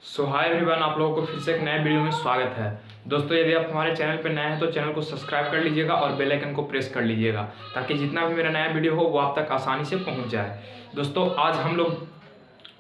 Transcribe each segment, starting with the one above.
Hi everyone, आप लोगों को फिर से एक नए वीडियो में स्वागत है। दोस्तों, यदि आप हमारे चैनल पर नए हैं तो चैनल को सब्सक्राइब कर लीजिएगा और बेल आइकन को प्रेस कर लीजिएगा ताकि जितना भी मेरा नया वीडियो हो वो आप तक आसानी से पहुंच जाए। दोस्तों, आज हम लोग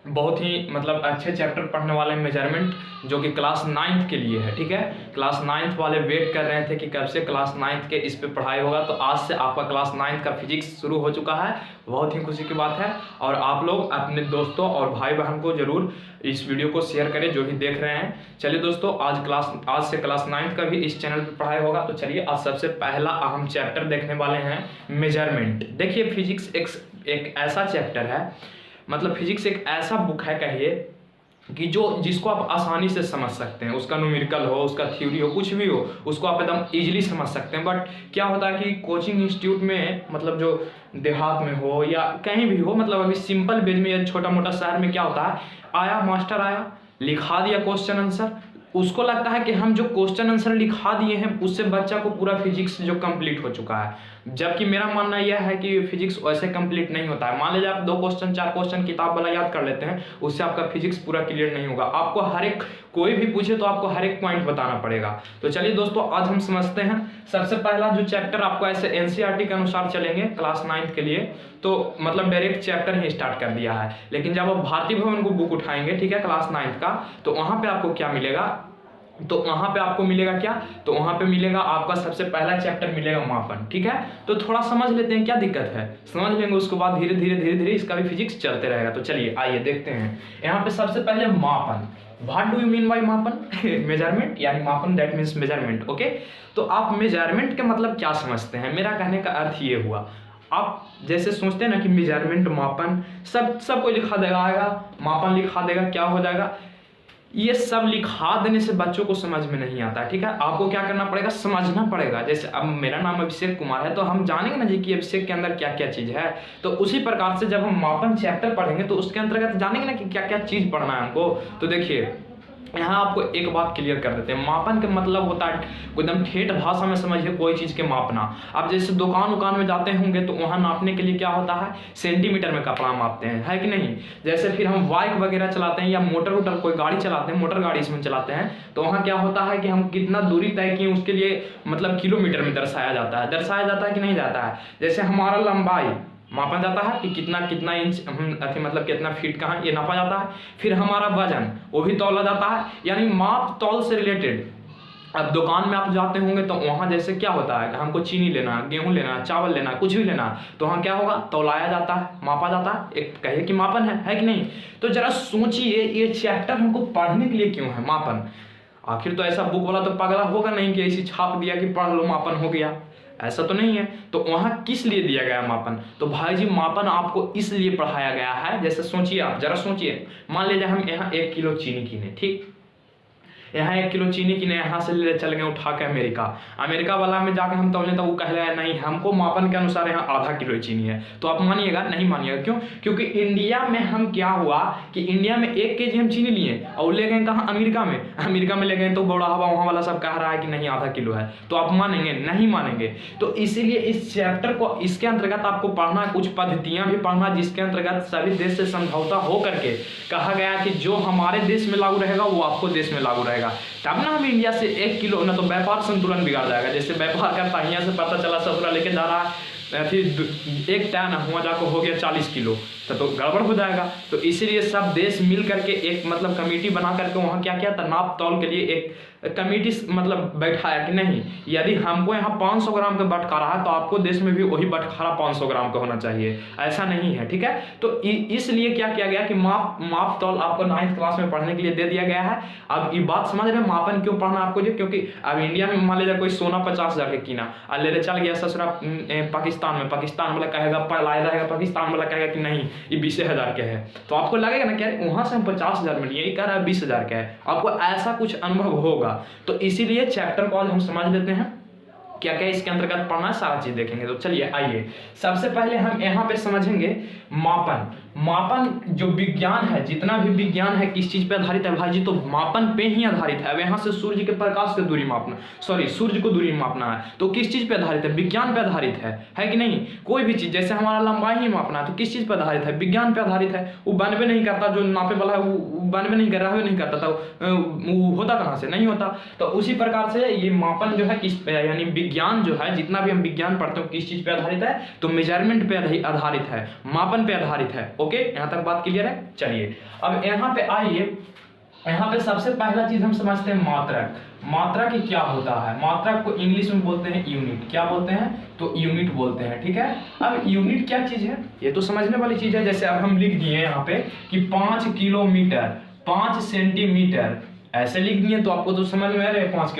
बहुत ही अच्छे चैप्टर पढ़ने वाले हैं, मेजरमेंट, जो कि क्लास 9th के लिए है। ठीक है, क्लास 9th वाले वेट कर रहे थे कि कब से क्लास 9th के इस पे पढ़ाई होगा, तो आज से आपका क्लास 9th का फिजिक्स शुरू हो चुका है। बहुत ही खुशी की बात है। और आप लोग अपने दोस्तों और भाई बहन को जरूर इस वीडियो को शेयर करें जो भी देख रहे हैं। चलिए दोस्तों, आज से क्लास 9th का भी इस चैनल पर पढ़ाई होगा। तो चलिए, आज सबसे पहला अहम चैप्टर देखने वाले हैं, मेजरमेंट। देखिए, फिजिक्स एक ऐसा चैप्टर है, फिजिक्स एक ऐसा बुक है कहिए कि जिसको आप आसानी से समझ सकते हैं। उसका न्यूमेरिकल हो, उसका थ्योरी हो, कुछ भी हो, उसको आप एकदम इजीली समझ सकते हैं। बट क्या होता है कि कोचिंग इंस्टीट्यूट में, जो देहात में हो या कहीं भी हो, अभी सिंपल बेज में या छोटा मोटा शहर में क्या होता है, आया मास्टर आया, लिखा दिया क्वेश्चन आंसर, उसको लगता है कि हम जो क्वेश्चन आंसर लिखा दिए हैं उससे बच्चा को पूरा फिजिक्स जो कंप्लीट हो चुका है। जबकि मेरा मानना यह है कि फिजिक्स वैसे कंप्लीट नहीं होता है। मान लीजिए आप 2 क्वेश्चन 4 क्वेश्चन किताब वाला याद कर लेते हैं, उससे आपका फिजिक्स पूरा क्लियर नहीं होगा। आपको हर एक, कोई भी पूछे तो आपको हर एक पॉइंट बताना पड़ेगा। तो चलिए दोस्तों, आज हम समझते हैं सबसे पहला जो चैप्टर। आपको ऐसे एनसीईआरटी के अनुसार चलेंगे क्लास 9th के लिए, तो डायरेक्ट चैप्टर ही स्टार्ट कर दिया है। लेकिन जब आप भारतीय भवन को बुक उठाएंगे, ठीक है, क्लास 9th का, तो वहां पे आपको क्या मिलेगा, तो वहां पे आपको मिलेगा क्या, तो वहां पे मिलेगा आपका सबसे पहला चैप्टर मिलेगा मापन। ठीक है, तो थोड़ा समझ लेते हैं क्या दिक्कत है, समझ लेंगे, उसके बाद धीरे धीरे इसका भी फिजिक्स चलते रहेगा। तो चलिए आइए देखते हैं। यहाँ पे सबसे पहले मापन। What do you mean by मापन? मेजरमेंट, यानी मापन दैट मीन्स मेजरमेंट। ओके, तो आप मेजरमेंट के क्या समझते हैं? मेरा कहने का अर्थ ये हुआ, आप जैसे सोचते हैं ना कि मेजरमेंट, मापन, सब कोई लिखा देगा, आएगा मापन लिखा देगा, क्या हो जाएगा, ये सब लिखा देने से बच्चों को समझ में नहीं आता है। ठीक है, आपको क्या करना पड़ेगा, समझना पड़ेगा। जैसे अब मेरा नाम अभिषेक कुमार है, तो हम जानेंगे ना जी कि अभिषेक के अंदर क्या क्या चीज़ है। तो उसी प्रकार से जब हम मापन चैप्टर पढ़ेंगे तो उसके अंतर्गत जानेंगे ना कि क्या क्या चीज़ पढ़ना है हमको। तो देखिए, यहाँ आपको एक बात क्लियर कर देते हैं। मापन का मतलब होता है, एकदम ठेठ भाषा में समझिए, कोई चीज़ के मापना। आप जैसे दुकान में जाते होंगे तो वहाँ नापने के लिए क्या होता है, सेंटीमीटर में कपड़ा मापते हैं, है कि नहीं। जैसे फिर हम बाइक वगैरह चलाते हैं या मोटर कोई गाड़ी चलाते हैं, मोटर गाड़ी इसमें चलाते हैं, तो वहाँ क्या होता है कि हम कितना दूरी तय किए उसके लिए किलोमीटर में दर्शाया जाता है कि नहीं जाता है। जैसे हमारा लंबाई मापा जाता है कि कितना इंच हम कितना फीट कहाँ, ये नापा जाता है। फिर हमारा वजन, वो भी तौला जाता है, यानी माप तौल से रिलेटेड। अब दुकान में आप जाते होंगे तो वहाँ जैसे क्या होता है, हमको चीनी लेना, गेहूं लेना, चावल लेना, कुछ भी लेना, तो वहाँ क्या होगा, तौलाया जाता है, मापा जाता है, एक कहिए कि मापन है कि नहीं। तो जरा सोचिए, ये चैप्टर हमको पढ़ने के लिए क्यों है, मापन। आखिर तो ऐसा बुक वाला तो पगला होगा नहीं कि ऐसी छाप दिया कि पढ़ लो मापन हो गया, ऐसा तो नहीं है। तो वहां किस लिए दिया गया मापन, तो भाई जी मापन आपको इसलिए पढ़ाया गया है। जैसे सोचिए, आप जरा सोचिए, मान लीजिए हम यहाँ 1 किलो चीनी किने, ठीक, यहाँ 1 किलो चीनी किने, यहाँ से ले चल गए उठा के अमेरिका वाला में जाके हम तौले तो वो कह रहा है नहीं, हमको मापन के अनुसार यहाँ आधा किलो चीनी है। तो आप मानिएगा, नहीं मानिएगा, क्यों? क्योंकि इंडिया में हम क्या हुआ कि इंडिया में 1 केजी हम चीनी लिए और ले गए कहाँ, अमेरिका में ले गए, तो बड़ा हवा वहाँ वाला सब कह रहा है कि नहीं आधा किलो है। तो आप मानेंगे? नहीं मानेंगे। तो इसीलिए इस चैप्टर को, इसके अंतर्गत आपको पढ़ना, कुछ पद्धतियां भी पढ़ना, जिसके अंतर्गत सभी देश से समझौता हो करके कहा गया कि जो हमारे देश में लागू रहेगा वो आपको देश में लागू रहेगा। तब ना हम इंडिया से 1 किलो, ना तो व्यापार संतुलन बिगाड़ जाएगा। जैसे व्यापार करता है, यहाँ से पता चला ससुरा लेके जा रहा है, फिर एक टन हुआ जाकर हो गया 40 किलो, तो गड़बड़ हो जाएगा। तो इसीलिए सब देश मिल करके एक कमेटी बना करके वहाँ क्या किया था, नाप तौल के लिए एक कमेटी बैठाया कि नहीं, यदि हमको यहाँ 500 ग्राम का बटखारा है तो आपको देश में भी वही बटखारा 500 ग्राम का होना चाहिए, ऐसा नहीं है। ठीक है, तो इसलिए क्या किया गया कि माप तौल आपको 9th क्लास में पढ़ने के लिए दे दिया गया है। अब ये बात समझ रहे हैं, मापन क्यों पढ़ना आपको जी, क्योंकि अब इंडिया में मान लीजिए कोई सोना 50,000 का किना और ले चल गया ससुरा पाकिस्तान वाला कहेगा, पलाया रहेगा, पाकिस्तान वाला कहेगा कि नहीं ये 20,000 का है। तो आपको लगेगा ना, क्या वहां से हम 50,000 में लिए, ये कह रहा है 20,000 का है, आपको ऐसा कुछ अनुभव होगा। तो इसीलिए चैप्टर को आज हम समझ लेते हैं, क्या क्या इसके अंतर्गत पढ़ना है, सारा चीज देखेंगे। तो चलिए आइए, सबसे पहले हम यहाँ पे समझेंगे मापन। मापन जो विज्ञान है, जितना भी विज्ञान है किस चीज पे आधारित है भाई जी, तो मापन पे ही आधारित है। अब यहाँ से सूर्य के प्रकाश से दूरी मापना, सूर्य को दूरी मापना है तो किस चीज पे आधारित है, विज्ञान पे आधारित है कि नहीं। कोई भी चीज जैसे हमारा लंबाई ही मापना है तो किस चीज पे आधारित है, विज्ञान पे आधारित है। वो बनबे नहीं करता, जो नापे वाला है वो बनबे नहीं कर रहा है, नहीं करता था, वो होता कहाँ से, नहीं होता। तो उसी प्रकार से ये मापन जो है किस पे, यानी विज्ञान जो है, जितना भी हम विज्ञान पढ़ते हो किस चीज पे आधारित है, तो मेजरमेंट पे आधारित है, मापन पे आधारित है। ओके, यहाँ तक बात क्लियर है। चलिए अब यहाँ पे आइए, यहाँ पे सबसे पहला चीज हम समझते हैं मात्रक। मात्रक की क्या होता है, मात्रक को इंग्लिश में बोलते हैं यूनिट। क्या बोलते हैं, तो यूनिट बोलते हैं, ठीक है। अब यूनिट क्या चीज है, ये तो समझने वाली चीज है। जैसे अब हम लिख दिए यहाँ पे कि 5 किलोमीटर 5 सेंटीमीटर, ऐसे लिख दिए तो आपको तो समझ में आ रहा है 5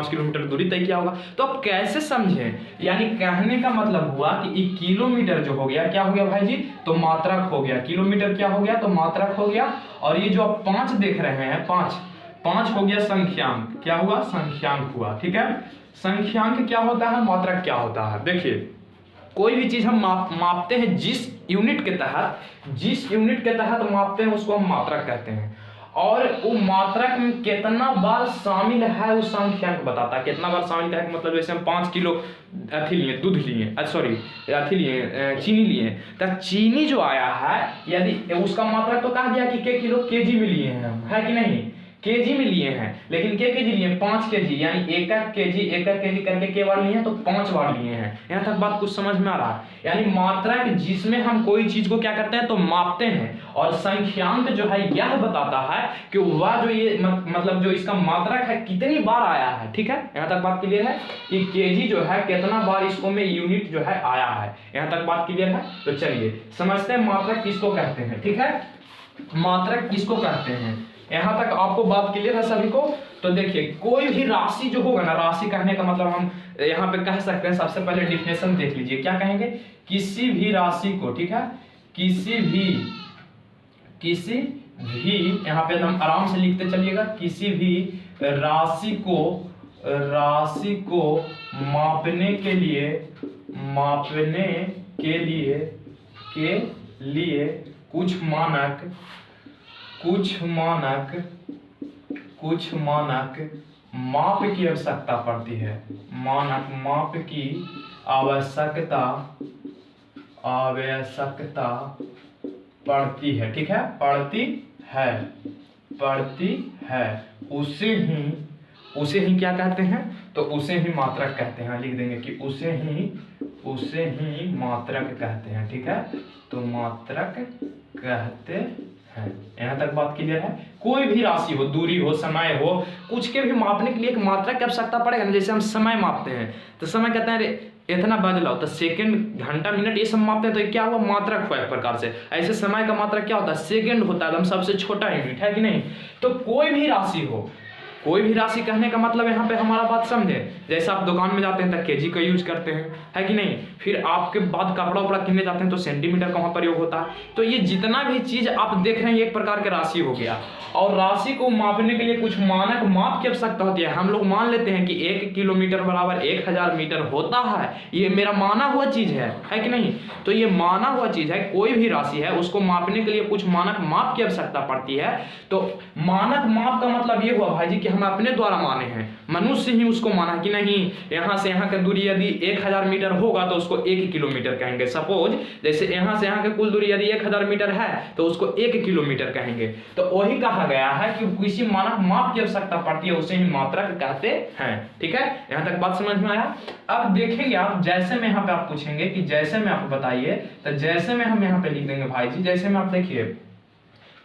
किलोमीटर दूरी तय किया होगा। तो आप कैसे समझें, यानी कहने का मतलब हुआ कि एक किलोमीटर जो हो गया, क्या हो गया भाई जी, तो मात्रक हो गया। किलोमीटर क्या हो गया, तो मात्रक हो गया। और ये जो आप 5 देख रहे हैं, 5 हो गया संख्यांक, क्या हुआ, संख्यांक हुआ, ठीक है। संख्यांक क्या होता है, मात्रक क्या होता है। देखिए कोई भी चीज हम मापते हैं जिस यूनिट के तहत मापते हैं उसको हम मात्रक कहते हैं। और वो मात्रक में कितना बार शामिल है उस संख्यांक बताता है। कितना बार शामिल है मतलब जैसे हम 5 किलो अथी लिए, दूध लिए, सॉरी अथी लिए, चीनी लिए, तो चीनी जो आया है यदि उसका मात्रक तो कहा गया कि के किलो केजी में लिए हैं हम, है कि नहीं, केजी में लिए हैं। लेकिन के केजी लिए 5 केजी, यानी एक केजी करके के बार लिए हैं तो 5 बार लिए हैं। यहाँ तक बात कुछ समझ में आ रहा है। यानी मात्रक जिसमें हम कोई चीज को क्या करते हैं, तो मापते हैं। और संख्यांक जो है यह बताता है कि वह जो ये मतलब जो इसका मात्रक है कितनी बार आया है, ठीक है। यहाँ तक बात क्लियर है कि केजी जो है कितना बार इसको में यूनिट जो है आया है। यहाँ तक बात क्लियर है। तो चलिए समझते हैं मात्रक किसको कहते हैं, ठीक है। मात्रक किसको कहते हैं, यहाँ तक आपको बात क्लियर है सभी को। तो देखिए कोई भी राशि जो होगा ना, राशि कहने का मतलब हम यहाँ पे कह सकते हैं, सबसे पहले डिफिनेशन देख लीजिए। क्या कहेंगे, किसी भी राशि को, ठीक है, किसी भी यहाँ पे हम आराम से लिखते चलिएगा, किसी भी राशि को मापने के लिए कुछ मानक माप की आवश्यकता पड़ती है। माप की आवश्यकता पड़ती है, ठीक है, पड़ती है। उसे ही क्या कहते हैं, तो उसे ही मात्रक कहते हैं। लिख देंगे कि उसे ही मात्रक कहते हैं, ठीक है। तो मात्रक कहते हैं। यहाँ तक बात क्लियर है। कोई भी राशि हो, दूरी हो, समय हो, कुछ के भी मापने के लिए एक मात्रक की आवश्यकता पड़ेगा ना। जैसे हम समय मापते हैं तो समय कहते हैं अरे इतना बदलाव, तो सेकंड, घंटा, मिनट ये सब मापते हैं तो क्या हुआ, मात्रक हुआ एक प्रकार से। ऐसे समय का मात्रक क्या होता है, सेकंड होता है, हम सबसे छोटा यूनिट, है कि नहीं। तो कोई भी राशि हो, कोई भी राशि कहने का मतलब यहाँ पे हमारा बात समझे। जैसे आप दुकान में जाते हैं तो केजी का यूज करते हैं, है कि नहीं। फिर आपके बाद कपड़ा उपड़ा किनने जाते हैं तो सेंटीमीटर का वहाँ प्रयोग होता है। तो ये जितना भी चीज आप देख रहे हैं ये एक प्रकार के राशि हो गया। और राशि को मापने के लिए कुछ मानक माप की आवश्यकता होती है। हम लोग मान लेते हैं कि 1 किलोमीटर बराबर 1000 मीटर होता है, ये मेरा माना हुआ चीज है कि नहीं। तो ये माना हुआ चीज है, कोई भी राशि है उसको मापने के लिए कुछ मानक माप की आवश्यकता पड़ती है। तो मानक माप का मतलब ये हुआ भाई जी कि हम अपने द्वारा माने हैं, मनुष्य ही उसको माना कि नहीं यहाँ से यहाँ की दूरी यदि 1000 मीटर होगा तो उसको 1 किलोमीटर कहेंगे। सपोज जैसे यहाँ से यहाँ की कुल दूरी यदि 1000 मीटर है तो उसको 1 किलोमीटर कहेंगे। तो वही कहा गया है कि किसी मानक माप की आवश्यकता पड़ती है, उसे ही मात्रक कहते हैं, ठीक है। यहाँ तक बात समझ में आया। अब देखेंगे आप, जैसे में यहाँ पे आप पूछेंगे कि जैसे में आप बताइए, तो जैसे में हम यहाँ पे लिख देंगे भाई जी। जैसे में आप देखिए,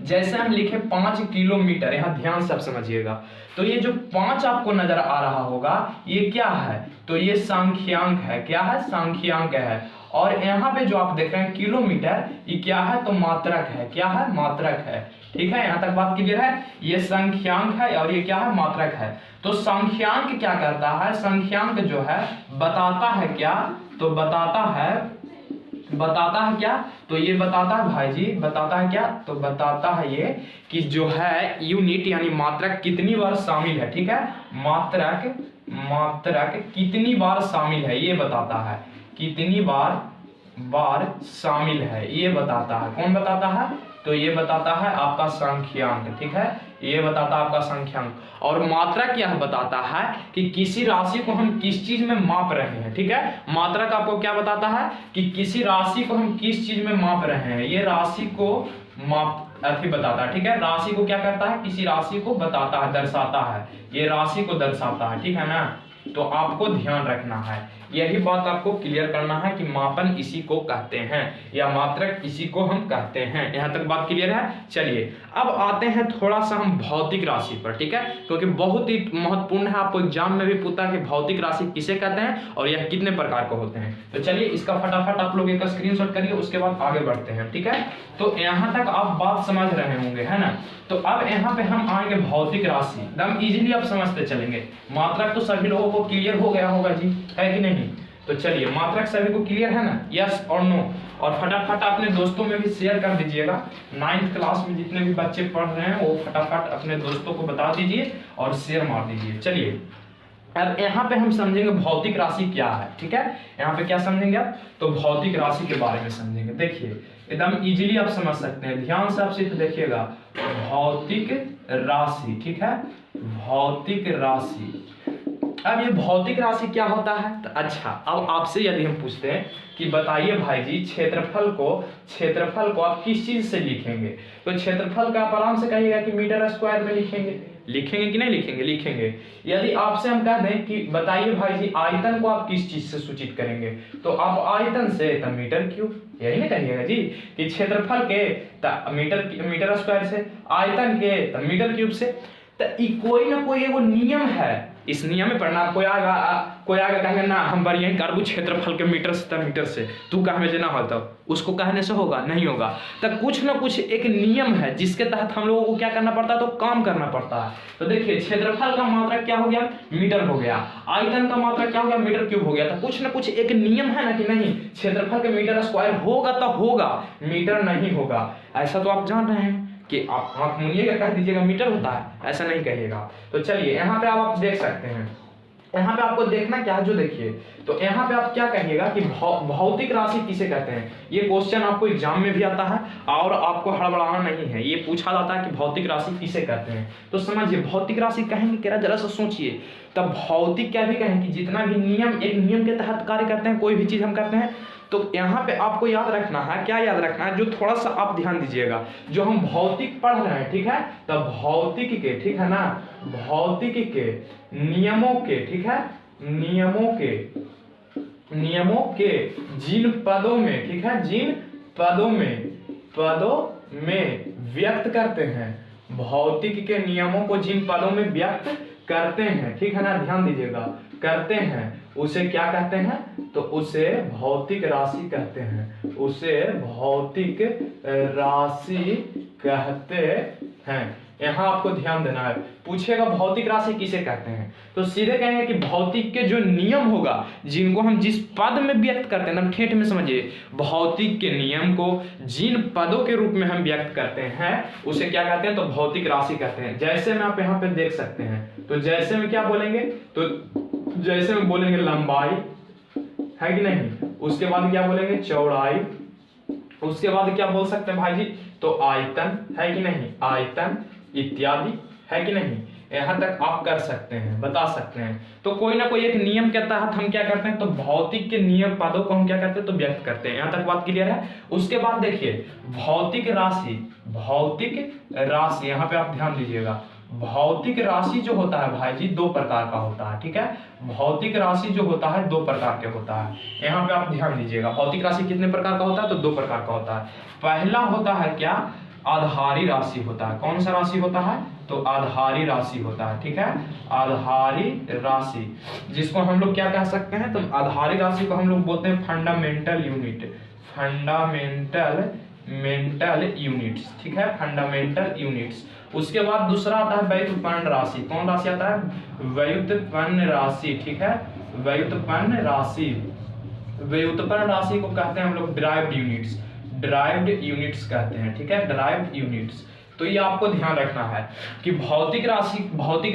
जैसे हम लिखे 5 किलोमीटर, यहाँ ध्यान से आप समझिएगा। तो ये जो 5 आपको नजर आ रहा होगा ये क्या है, तो ये सांख्यांक है। क्या है, सांख्यांक है। और यहाँ पे जो आप देख रहे हैं किलोमीटर, ये क्या है, तो मात्रक है। क्या है, मात्रक है, ठीक है। यहाँ तक बात क्लियर है। ये संख्यांक है और ये क्या है, मात्रक है। तो संख्यांक क्या करता है, संख्यांक जो है बताता है क्या, तो बताता है क्या, तो ये बताता है भाई जी, बताता है क्या, तो बताता है ये कि जो है यूनिट यानी मात्रक कितनी बार शामिल है, ठीक है। मात्रक कितनी बार शामिल है ये बताता है, कितनी बार बार शामिल है, ये बताता है। कौन बताता है? तो ये बताता है आपका संख्यांक, ठीक है, ये बताता है आपका संख्यांक। और मात्रा क्या बताता है कि किसी राशि को हम किस चीज में माप रहे हैं, ठीक है। मात्रक आपको क्या बताता है कि किसी राशि को हम किस चीज में माप रहे हैं, ये राशि को माप बताता है, ठीक है। राशि को क्या करता है? किसी राशि को बताता है, दर्शाता है, ये राशि को दर्शाता है, ठीक है ना। तो आपको ध्यान रखना है, यही बात आपको क्लियर करना है कि मापन इसी को कहते हैं या मात्रक इसी को हम कहते हैं। यहां तक बात क्लियर है। चलिए अब आते हैं थोड़ा सा हम भौतिक राशि पर, ठीक है, क्योंकि बहुत ही महत्वपूर्ण है, आपको एग्जाम में भी पूछता है कि भौतिक राशि किसे कहते हैं और यह कितने प्रकार के होते हैं। तो चलिए इसका फटाफट आप लोग एक स्क्रीनशॉट करिए, उसके बाद आगे बढ़ते हैं, ठीक है। तो यहाँ तक आप बात समझ रहे होंगे, है ना। तो अब यहाँ पे हम आएंगे भौतिक राशि, एकदम इजीली आप समझते चलेंगे। मात्रक तो सभी लोगों को क्लियर हो गया होगा जी, है कि नहीं? तो चलिए मात्रक सभी को क्लियर है ना, यस और नो। और फटाफट अपने दोस्तों में भी शेयर कर दीजिएगा। 9th क्लास में जितने भी बच्चे पढ़ रहे हैं वो फटाफट अपने दोस्तों को बता दीजिए और शेयर मार दीजिए। चलिए अब यहाँ पे हम समझेंगे भौतिक राशि क्या है, ठीक है। यहाँ पे क्या समझेंगे आप? तो भौतिक राशि के बारे में समझेंगे। देखिए एकदम इजीली आप समझ सकते हैं, ध्यान से आप सिर्फ देखिएगा। भौतिक राशि, ठीक है, भौतिक राशि। अब ये भौतिक राशि क्या होता है? तो अच्छा, अब आपसे यदि हम पूछते हैं कि बताइए भाई जी क्षेत्रफल को आप किस चीज से लिखेंगे? तो क्षेत्रफल का आप आराम से कहिएगा कि मीटर स्क्वायर में लिखेंगे। लिखेंगे कि नहीं लिखेंगे? लिखेंगे। यदि आपसे हम कह दें कि बताइए भाई जी आयतन को आप किस चीज से सूचित करेंगे? तो आप आयतन से तो मीटर क्यूब, यही ना कहिएगा जी कि क्षेत्रफल के मीटर स्क्वायर से, आयतन के तो मीटर क्यूब से। तो कोई ना कोई एगो नियम है, इस नियम में पढ़ना। कोई आगे कहेगा ना हम बढ़िया करबू क्षेत्रफल के मीटर से तो मीटर से, तू कहे जे ना हो, तो उसको कहने से होगा? नहीं होगा। तो कुछ ना कुछ एक नियम है जिसके तहत हम लोगों को क्या करना पड़ता है? तो काम करना पड़ता है। तो देखिए क्षेत्रफल का मात्रा क्या हो गया? मीटर हो गया। आयतन का मात्रा क्या हो गया? मीटर क्यूब हो गया। तो कुछ ना कुछ एक नियम है ना कि नहीं, क्षेत्रफल के मीटर स्क्वायर होगा तो होगा, मीटर नहीं होगा। ऐसा तो आप जान रहे हैं कि आप मुनिएगा कह दीजिएगा मीटर होता है, ऐसा नहीं कहिएगा। तो चलिए यहाँ पे आप देख सकते हैं, यहाँ पे आपको देखना क्या है जो देखिए। तो यहाँ पे आप क्या कहिएगा कि भौतिक राशि किसे कहते हैं? ये क्वेश्चन आपको एग्जाम में भी आता है और आपको हड़बड़ाना नहीं है, ये पूछा जाता है कि भौतिक राशि किसे कहते हैं। तो समझिए भौतिक राशि कहेंगे क्या, जरा सा सोचिए। तब भौतिक क्या भी कहें कि जितना भी नियम, एक नियम के तहत कार्य करते हैं, कोई भी चीज हम करते हैं। तो यहाँ पे आपको याद रखना है, क्या याद रखना है, जो थोड़ा सा आप ध्यान दीजिएगा, जो हम भौतिक पढ़ रहे हैं, ठीक है, तो भौतिक के, ठीक है ना, भौतिक के नियमों के, ठीक है, नियमों के जिन पदों में, ठीक है, जिन पदों में व्यक्त करते हैं, भौतिक के नियमों को जिन पदों में व्यक्त करते हैं, ठीक है ना, ध्यान दीजिएगा, करते हैं, उसे क्या कहते हैं? तो उसे भौतिक राशि कहते हैं, उसे भौतिक राशि कहते हैं। यहाँ आपको ध्यान देना है, पूछेगा भौतिक राशि किसे कहते हैं, तो सीधे कहेंगे कि भौतिक के जो नियम होगा, जिनको हम जिस पद में व्यक्त करते हैं, एकदम ठेठ में समझिए, भौतिक के नियम को जिन पदों के रूप में हम व्यक्त करते हैं उसे क्या कहते हैं? तो भौतिक राशि कहते हैं। जैसे में आप यहाँ पे देख सकते हैं, तो जैसे में क्या बोलेंगे? तो जैसे में बोलेंगे लंबाई, है कि नहीं, उसके बाद क्या बोलेंगे? चौड़ाई, उसके बाद क्या बोल सकते हैं भाई जी? तो आयतन, है कि नहीं, आयतन इत्यादि, है कि नहीं। यहाँ तक आप कर सकते हैं, बता सकते हैं। तो कोई ना कोई एक नियम के तहत हम क्या करते हैं? तो भौतिक के नियम पदों को हम क्या करते हैं? तो व्यक्त करते हैं। यहाँ तक बात क्लियर है। उसके बाद देखिए भौतिक राशि, यहाँ पे आप ध्यान दीजिएगा, भौतिक राशि जो होता है भाई जी दो प्रकार का होता है, ठीक है, भौतिक राशि जो होता है दो प्रकार के होता है। यहाँ पे आप ध्यान दीजिएगा, भौतिक राशि कितने प्रकार का होता है? तो दो प्रकार का होता है। पहला होता है क्या? आधारी राशि होता है। कौन सा राशि होता है? तो आधारी राशि होता है, ठीक है, आधारी राशि, जिसको हम लोग क्या कह सकते हैं? तो आधारी राशि को हम लोग बोलते हैं फंडामेंटल यूनिट्स, ठीक है, फंडामेंटल यूनिट्स। उसके बाद दूसरा आता है व्युत्पन्न राशि। कौन राशि आता है? व्युत्पन्न राशि, ठीक है, व्युत्पन्न राशि। व्युत्पन्न राशि को कहते हैं हम लोग डिराइव्ड यूनिट्स कहते हैं, ठीक है, डिराइव्ड यूनिट्स। तो ये आपको ध्यान रखना है कि भौतिक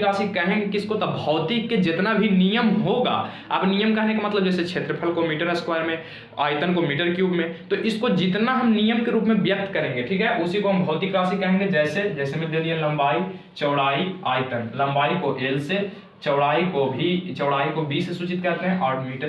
राशि कहेंगे किसको, तो भौतिक के जितना भी नियम होगा, अब नियम कहने का मतलब जैसे क्षेत्रफल को मीटर स्क्वायर में, आयतन को मीटर क्यूब में, तो इसको जितना हम नियम के रूप में व्यक्त करेंगे, ठीक है, उसी को हम भौतिक राशि कहेंगे। जैसे में दे दिए लंबाई, चौड़ाई, आयतन। लंबाई को L से, चौड़ाई को B से सूचित करते हैं और मीटर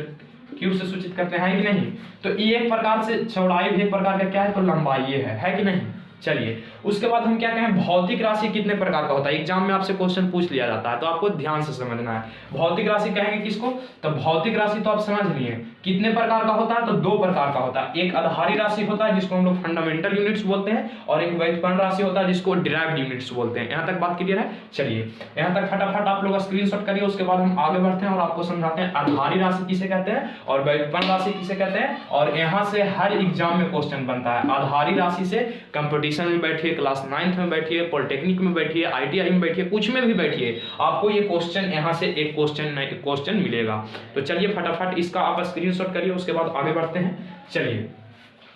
क्यूब से सूचित करते हैं, कि नहीं। तो ये एक प्रकार से चौड़ाई भी एक प्रकार का क्या है, तो लंबाई ये है कि नहीं। चलिए उसके बाद हम क्या कहें, भौतिक राशि कितने प्रकार का होता है, एग्जाम में आपसे क्वेश्चन पूछ लिया जाता है, तो आपको ध्यान से समझना है। भौतिक राशि कहेंगे किसको, तो भौतिक राशि तो आप समझ लिए कितने प्रकार का होता है, तो 2 प्रकार का होता है। एक आधारी राशि होता है जिसको हम लोग फंडामेंटल यूनिट्स बोलते हैं, और एक व्युत्पन्न राशि होता है जिसको डिराइव्ड यूनिट्स बोलते हैं। यहाँ तक बात क्लियर है। चलिए यहाँ तक फटाफट आप लोग स्क्रीनशॉट करिए, उसके बाद हम आगे बढ़ते हैं और आपको समझाते हैं आधारी राशि किसे कहते हैं और व्युत्पन्न राशि किसे कहते हैं। और यहाँ से हर एग्जाम में क्वेश्चन बनता है। आधारी राशि से कंपटीशन में बैठिए, क्लास 9th में बैठिए, पॉलिटेक्निक में बैठिए, ITI में बैठिए, कुछ में भी बैठिए, आपको ये क्वेश्चन यहाँ से एक क्वेश्चन मिलेगा। तो चलिए फटाफट इसका आप स्क्रीनशॉट करिए, उसके बाद आगे बढ़ते हैं। चलिए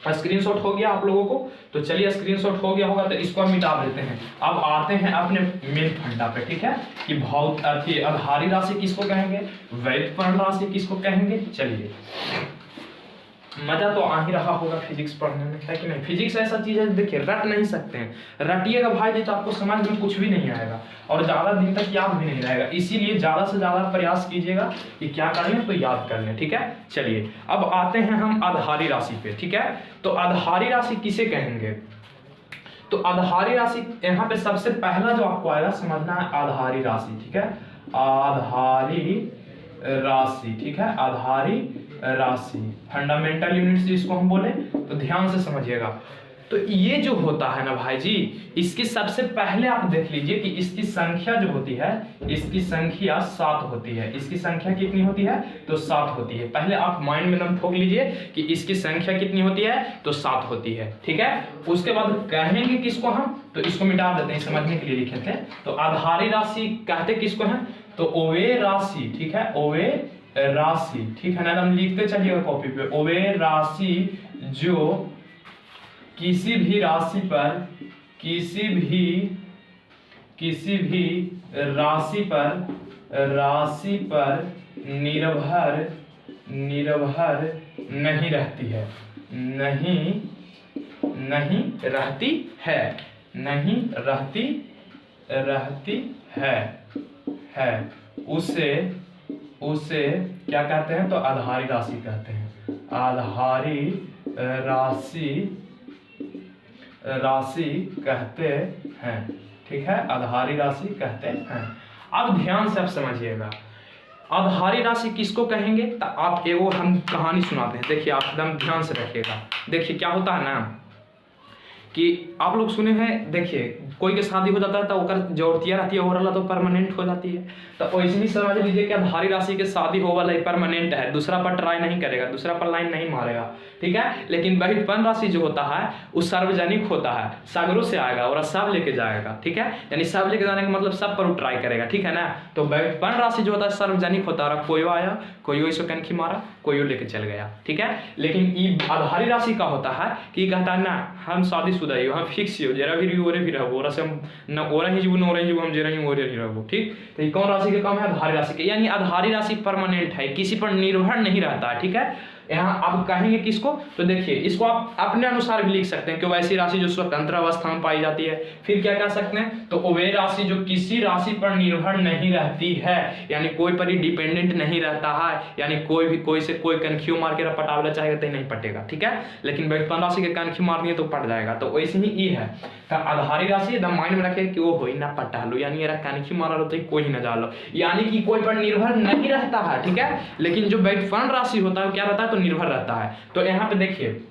स्क्रीनशॉट हो गया आप लोगों को, तो चलिए स्क्रीनशॉट हो गया होगा तो इसको हम मिटा देते हैं। अब आते हैं अपने मेन फंडा पे, ठीक है, कि आधारी राशि किसको कहेंगे, व्युत्पन्न राशि किसको कहेंगे। चलिए मजा तो आ ही रहा होगा फिजिक्स पढ़ने में, है कि नहीं। फिजिक्स ऐसा चीज है, देखिए रट नहीं सकते हैं, रटिएगा भाई जी तो आपको समझ में कुछ भी नहीं आएगा और ज्यादा दिन तक याद भी नहीं रहेगा। इसीलिए ज्यादा से ज्यादा प्रयास कीजिएगा कि क्या कर लें तो याद कर लें, ठीक है। चलिए अब आते हैं हम आधारी राशि पे, ठीक है। तो आधारी राशि किसे कहेंगे, तो आधारी राशि यहाँ पे सबसे पहला जो आपको आएगा समझना है आधारी राशि, ठीक है। आधारी राशि, ठीक है, आधारी राशि फंडामेंटल यूनिट्स जिसको हम बोले, तो ध्यान से समझिएगा। तो ये जो होता है ना भाई जी, इसकी सबसे पहले आप देख लीजिए कि इसकी संख्या जो होती है, इसकी संख्या 7 होती है। इसकी संख्या कितनी होती है, तो 7 होती है। पहले आप माइंड में दम ठोक लीजिए कि इसकी संख्या कितनी होती है, तो 7 होती है, ठीक है। उसके बाद कहेंगे किसको हम, तो इसको मिटा देते हैं, समझने के लिए लिखे थे। तो आधारी राशि कहते किसको है, तो ओवे राशि, ठीक है, ओवे राशि, ठीक है ना, हम लिखते चलिएगा कॉपी पे। ओवे राशि जो किसी भी राशि पर निर्भर नहीं रहती है, नहीं रहती है, उसे क्या कहते हैं, तो आधारी राशि कहते हैं। आधारी राशि कहते हैं, ठीक है, आधारी राशि कहते हैं। अब ध्यान से आप समझिएगा आधारी राशि किसको कहेंगे, तो आप एगो हम कहानी सुनाते हैं, देखिए आप एकदम ध्यान से रखिएगा। देखिए क्या होता है ना कि आप लोग सुने हैं, देखिए कोई के शादी हो जाता है तो ओकर जरूरतिया रहती है, ओवरला तो परमानेंट हो जाती है। तो वैसे ही समझ लीजिए कि आधारी राशि के शादी हो वाला परमानेंट है, दूसरा पर ट्राई नहीं करेगा, दूसरा पर लाइन नहीं मारेगा, ठीक है। लेकिन व्युत्पन्न राशि जो होता है वो सार्वजनिक होता है, सागरों से आएगा और सब लेके जाएगा, ठीक है। यानी सब लेके जाने का मतलब सब पर ट्राई करेगा, ठीक है ना। तो व्युत्पन्न राशि जो होता है सार्वजनिक होता है, कोई आया, कोई इसको कनखी मारा, कोई लेके चल गया, ठीक है। लेकिन ये आधारी राशि का होता है कि कहता है ना हम शादीशुदा ही, हम फिक्स हो, जरा भी ओरे भी रहो, ओरा से हम न ओरा ही जीव न ओरा ही जीव, हम जरा ही ओरे ही रहो, ठीक। तो ये कौन राशि के काम है, आधारी राशि के। यानी आधारी राशि परमानेंट है, किसी पर निर्भर नहीं रहता है, ठीक है। यहाँ आप कहेंगे किसको, तो देखिए इसको आप अपने अनुसार भी लिख सकते हैं कि वैसी राशि जो स्वतंत्र अवस्था में पाई जाती है। फिर क्या कह सकते हैं, तो वे राशि जो किसी राशि पर निर्भर नहीं रहती है, यानी कोई पर ही डिपेंडेंट नहीं रहता है, यानी कोई से कोई कनखियों मार के पटावला चाहेगा तो नहीं पटेगा, ठीक है। लेकिन व्युत्पन्न राशि के कनखी मार दिए तो पट जाएगा। तो वैसे ही ये है, तो आधारी राशि एकदम माइंड में रखे कि वो हो ना पटा लो, यानी कनखी मारा लो तो कोई ही ना डालो, यानी कि कोई पर निर्भर नहीं रहता है, ठीक है। लेकिन जो व्युत्पन्न राशि होता है क्या रहता है, तो निर्भर रहता है। तो यहाँ पे देखिए,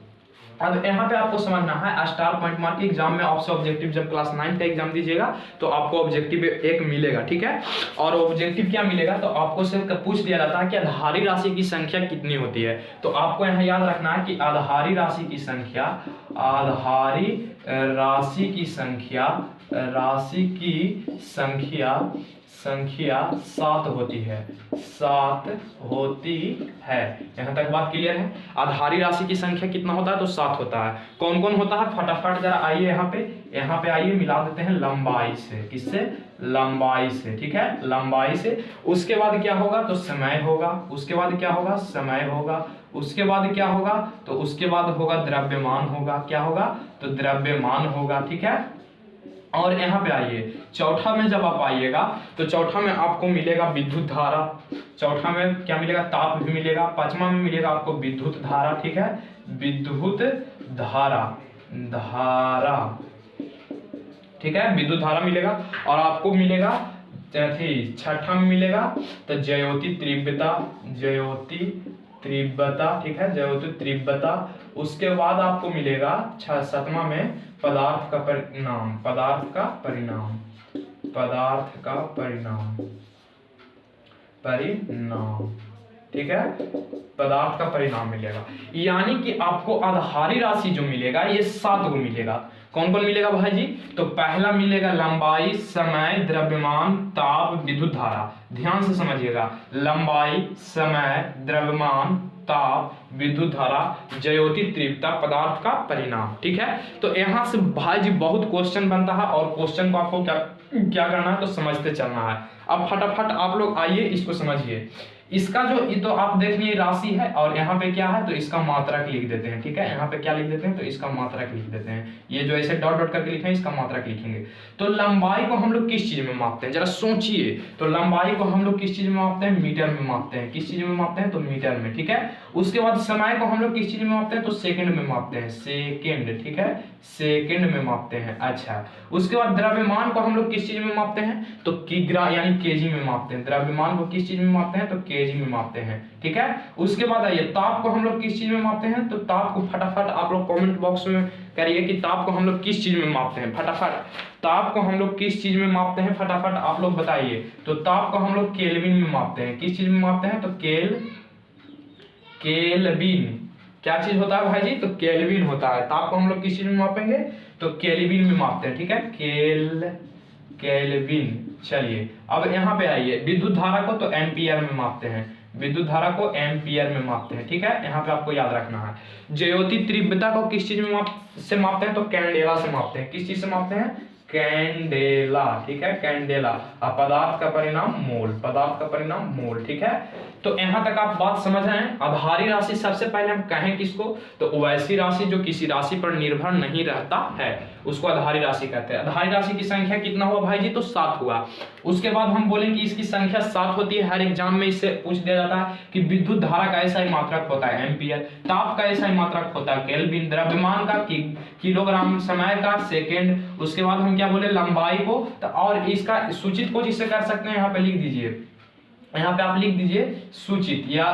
अब यहाँ पे आपको समझना है, स्टार पॉइंट मार्क एग्जाम में आपसे ऑब्जेक्टिव जब क्लास 9 का एग्जाम दीजिएगा तो आपको ऑब्जेक्टिव एक मिलेगा, ठीक है। और ऑब्जेक्टिव क्या मिलेगा, तो आपको सिर्फ पूछ दिया जाता है कि आधारी राशि की संख्या कितनी होती है। तो आपको यहाँ याद रखना है कि आधारी राशि की संख्या 7 होती है, 7 होती है। यहाँ तक बात क्लियर है। आधारी राशि की संख्या कितना होता है, तो 7 होता है। कौन कौन होता है, फटाफट जरा आइए यहाँ पे यहाँ पे आइए मिला देते हैं लंबाई से, किससे? लंबाई से, ठीक है, लंबाई से। उसके बाद क्या होगा? तो समय होगा। उसके बाद क्या होगा? समय होगा। उसके बाद क्या होगा? तो उसके बाद होगा द्रव्यमान होगा। क्या होगा? तो द्रव्यमान होगा, ठीक है। और यहाँ पे आइए चौथा में जब आप आइएगा तो चौथा में आपको मिलेगा विद्युत धारा। चौथा में क्या मिलेगा? ताप भी मिलेगा। पांचवा में मिलेगा आपको विद्युत धारा, ठीक है, विद्युत धारा, ठीक है, विद्युत धारा मिलेगा। और आपको मिलेगा छठा में मिलेगा तो ज्योति तीव्रता, ज्योति तीव्रता, ठीक है, ज्योति तीव्रता। उसके बाद आपको मिलेगा सातवां में पदार्थ का परिणाम, पदार्थ का परिणाम, पदार्थ का परिणाम, ठीक है, पदार्थ का परिणाम मिलेगा। यानी कि आपको आधारी राशि जो मिलेगा ये 7 गो मिलेगा। कौन कौन मिलेगा भाई जी? तो पहला मिलेगा लंबाई, समय, द्रव्यमान, ताप, विद्युत धारा। ध्यान से समझिएगा, लंबाई, समय, द्रव्यमान, ताप, विद्युत धारा, ज्योति तीव्रता, पदार्थ का परिणाम, ठीक है। तो यहाँ से भाई जी बहुत क्वेश्चन बनता है और क्वेश्चन को आपको क्या करना है? तो समझते चलना है। अब फटाफट आप लोग आइए इसको समझिए। इसका जो ये तो आप देख लिए राशि है और यहाँ पे क्या है? तो इसका मात्रक लिख देते हैं, ठीक है। यहाँ पे क्या लिख देते हैं? तो इसका मात्रक लिख देते हैं। ये जो ऐसे डॉट डॉट करके लिखे हैं इसका मात्रक लिखेंगे। तो लंबाई को हम लोग किस चीज में मापते हैं? जरा सोचिए। तो लंबाई को हम लोग किस चीज में मापते हैं? मीटर में मापते हैं। किस चीज में मापते हैं? तो मीटर में, ठीक है। उसके बाद समय को हम लोग किस चीज में मापते हैं? तो सेकंड में मापते हैं, सेकंड, ठीक है, सेकंड में मापते हैं। अच्छा, उसके बाद द्रव्यमान को हम लोग किस चीज में मापते हैं? तो किग्रा यानी केजी में मापते हैं। द्रव्यमान को किस चीज में मापते हैं? तो केजी में मापते हैं, ठीक है। उसके बाद आइए ताप को हम लोग किस चीज में मापते हैं? तो ताप को फटाफट आप लोग कमेंट बॉक्स में करिए कि ताप को हम लोग किस चीज में मापते हैं। फटाफट ताप को हम लोग किस चीज में मापते हैं? फटाफट आप लोग बताइए। तो ताप को हम लोग केल्विन में मापते हैं। किस चीज में मापते हैं? तो केल्विन। क्या चीज होता है भाई जी? तो केल्विन होता है। ताप को हम लोग किस चीज में मापेंगे? तो केल्विन में मापते हैं, ठीक है, केल्विन। चलिए अब यहाँ पे आइए, विद्युत धारा को तो एम्पियर में मापते हैं। विद्युत धारा को एम्पियर में मापते हैं, ठीक है, यहाँ पे आपको याद रखना है। ज्योति तीव्रता को किस चीज में मापते हैं? तो कैंडेला से मापते हैं। किस चीज से मापते हैं? कैंडेला, ठीक है, कैंडेला। और पदार्थ का परिणाम मोल, पदार्थ का परिणाम मोल, ठीक है। तो यहाँ तक आप बात समझ रहे हैं। आधारी राशि सबसे पहले हम कहें किसको? तो वैसी राशि जो किसी राशि पर निर्भर नहीं रहता है उसको आधारी राशि कहते हैं। आधारी राशि की संख्या कितना हुआ भाई जी? तो 7 हुआ। उसके बाद हम बोलेंगे इसकी संख्या 7 होती है। हर एग्जाम में इससे पूछ दिया जाता है कि विद्युत धारा का ऐसा ही मात्रक होता है एम्पियर, ताप का ऐसा ही मात्रक होता है केल्विन, द्रव्यमान का किलोग्राम, समय का सेकेंड। उसके बाद हम क्या बोले? लंबाई को। और इसका सूचित को जिससे कर सकते हैं यहाँ पे लिख दीजिए, यहाँ पे आप लिख दीजिए सूचित या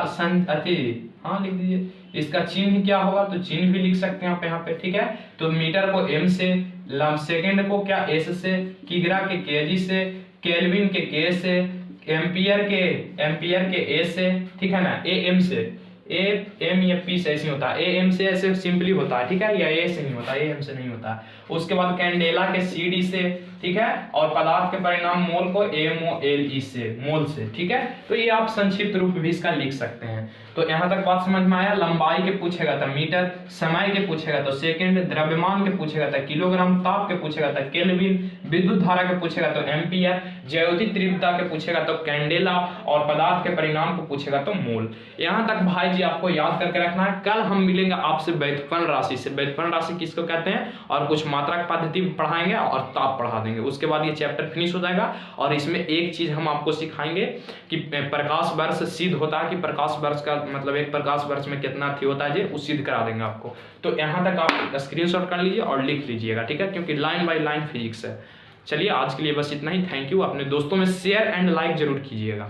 हाँ लिख दीजिए। इसका चिन्ह क्या होगा? तो चिन्ह भी लिख सकते हैं आप यहाँ पे, ठीक है। तो मीटर को m से, सेकंड को क्या s से, किग्रा के kg से, केल्विन के k से, एम्पियर के a से, ठीक है ना, am से, am या p से ऐसे होता है, am से ऐसे सिंपली होता है, ठीक है, या a से नहीं होता, am से नहीं होता है। उसके बाद कैंडेला के cd से, ठीक है, और पदार्थ के परिणाम मोल को MOLE से, मोल से, ठीक है। तो ये आप संक्षिप्त रूप भी इसका लिख सकते हैं। तो यहाँ तक बात समझ में आया। लंबाई के पूछेगा तो मीटर, समय के पूछेगा तो सेकंड, द्रव्यमान के पूछेगा तो किलोग्राम, ताप के पूछेगा तो केल्विन, विद्युत धारा के पूछेगा तो एम्पियर, ज्योति तीव्रता के पूछेगा तो कैंडेला, और पदार्थ के परिणाम को पूछेगा तो मोल। यहाँ तक भाई जी आपको याद करके रखना है। कल हम मिलेंगे आपसे व्युत्पन्न राशि से। व्युत्पन्न राशि किसको कहते हैं, और कुछ मात्रक पद्धति पढ़ाएंगे और ताप पढ़ा देंगे। उसके बाद ये चैप्टर फिनिश हो जाएगा। और इसमें एक चीज हम आपको सिखाएंगे कि प्रकाश वर्ष सिद्ध होता है कि प्रकाश वर्ष का मतलब एक प्रकाश वर्ष में कितना थी होता है, वो सिद्ध करा देंगे आपको। तो यहाँ तक आप स्क्रीनशॉट कर लीजिए और लिख लीजिएगा, ठीक है, क्योंकि लाइन बाय लाइन फिजिक्स है। चलिए आज के लिए बस इतना ही। Thank you. अपने दोस्तों में शेयर एंड लाइक जरूर कीजिएगा।